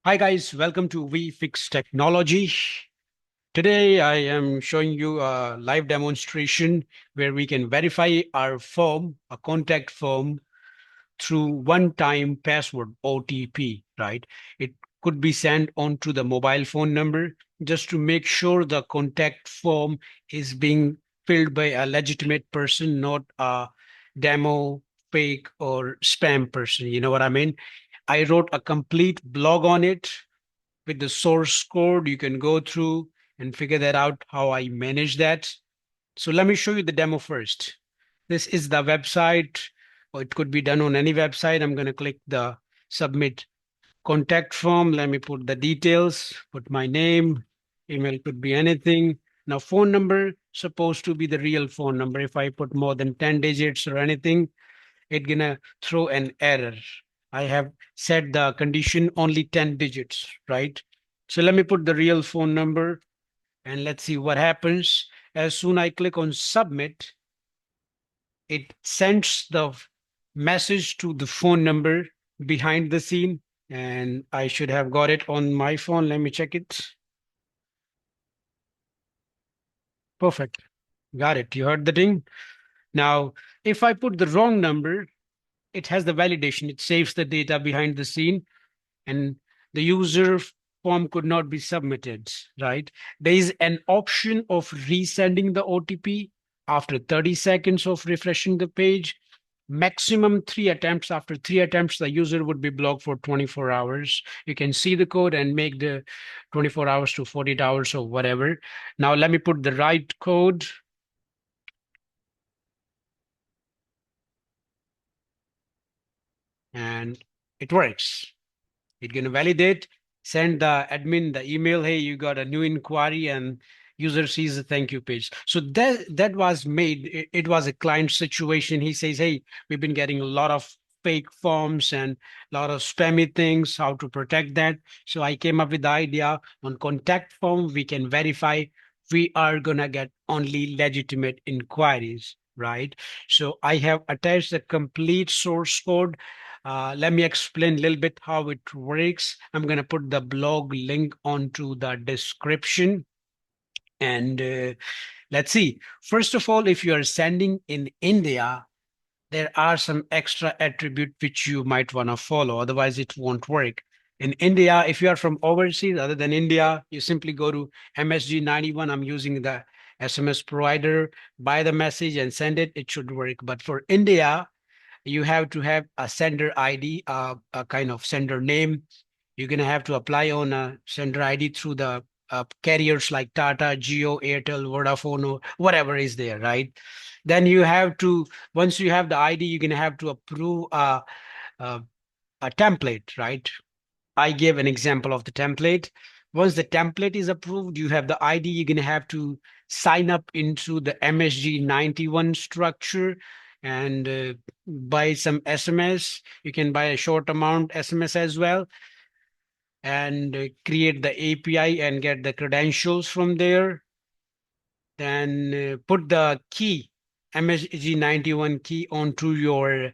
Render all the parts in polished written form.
Hi guys, welcome to We Fix Technology. Today I am showing you a live demonstration where we can verify our form, a contact form, through one-time password OTP, right? It could be sent onto the mobile phone number just to make sure the contact form is being filled by a legitimate person, not a demo, fake, or spam person. You know what I mean? I wrote a complete blog on it with the source code. You can go through and figure that out how I manage that. So let me show you the demo first. This is the website, or it could be done on any website. I'm going to click the submit contact form. Let me put the details, put my name, email could be anything. Now, phone number supposed to be the real phone number. If I put more than 10 digits or anything, it's gonna throw an error. I have set the condition only 10 digits, right? So let me put the real phone number and let's see what happens. As soon I click on submit, it sends the message to the phone number behind the scene, and I should have got it on my phone. Let me check it. Perfect. Got it. You heard the ding. Now, if I put the wrong number, it has the validation. It saves the data behind the scene and the user form could not be submitted, right? There is an option of resending the OTP after 30 seconds of refreshing the page. Maximum 3 attempts. After 3 attempts, the user would be blocked for 24 hours. You can see the code and make the 24 hours to 48 hours or whatever. Now, let me put the right code. And it works. It's going to validate, send the admin the email, hey, you got a new inquiry, and user sees the thank you page. So that was made. It was a client situation. He says, hey, we've been getting a lot of fake forms and a lot of spammy things, how to protect that. So I came up with the idea on contact form, we can verify we are going to get only legitimate inquiries, right? So I have attached the complete source code. Let me explain a little bit how it works. I'm going to put the blog link onto the description. And let's see. First of all, if you are sending in India, there are some extra attribute which you might want to follow. Otherwise, it won't work. In India, if you are from overseas other than India, you simply go to MSG91. I'm using the SMS provider, buy the message and send it. It should work. But for India, you have to have a sender ID, a kind of sender name. You're going to have to apply on a sender ID through the carriers like Tata, Jio, Airtel, Vodafone, or whatever is there, right? Then you have to, once you have the ID, you're going to have to approve a, a template, right? I gave an example of the template. Once the template is approved, you have the ID, you're going to have to sign up into the MSG91 structure and buy some SMS. You can buy a short amount SMS as well and create the API and get the credentials from there. Then put the key, MSG91 key onto your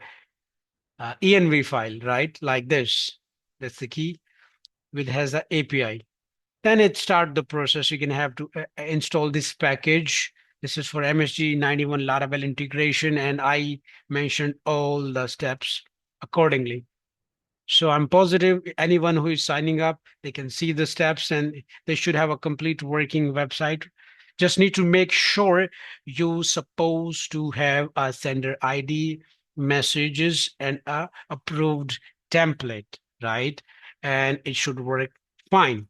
env file, right? Like this. That's the key, which has the API. Then it start the process. You're gonna have to install this package. This is for MSG91 Laravel integration, and I mentioned all the steps accordingly. So I'm positive anyone who is signing up, they can see the steps and they should have a complete working website. Just need to make sure you supposed to have a sender ID, messages, and a approved template, right? And it should work fine.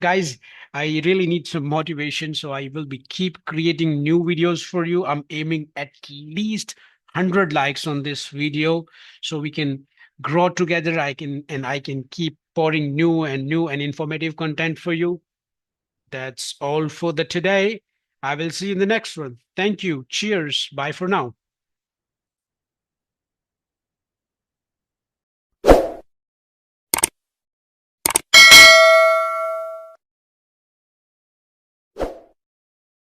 Guys, I really need some motivation, so I will be keep creating new videos for you. I'm aiming at least 100 likes on this video so we can grow together. I can keep pouring new and informative content for you. That's all for the today. I will see you in the next one. Thank you. Cheers. Bye for now.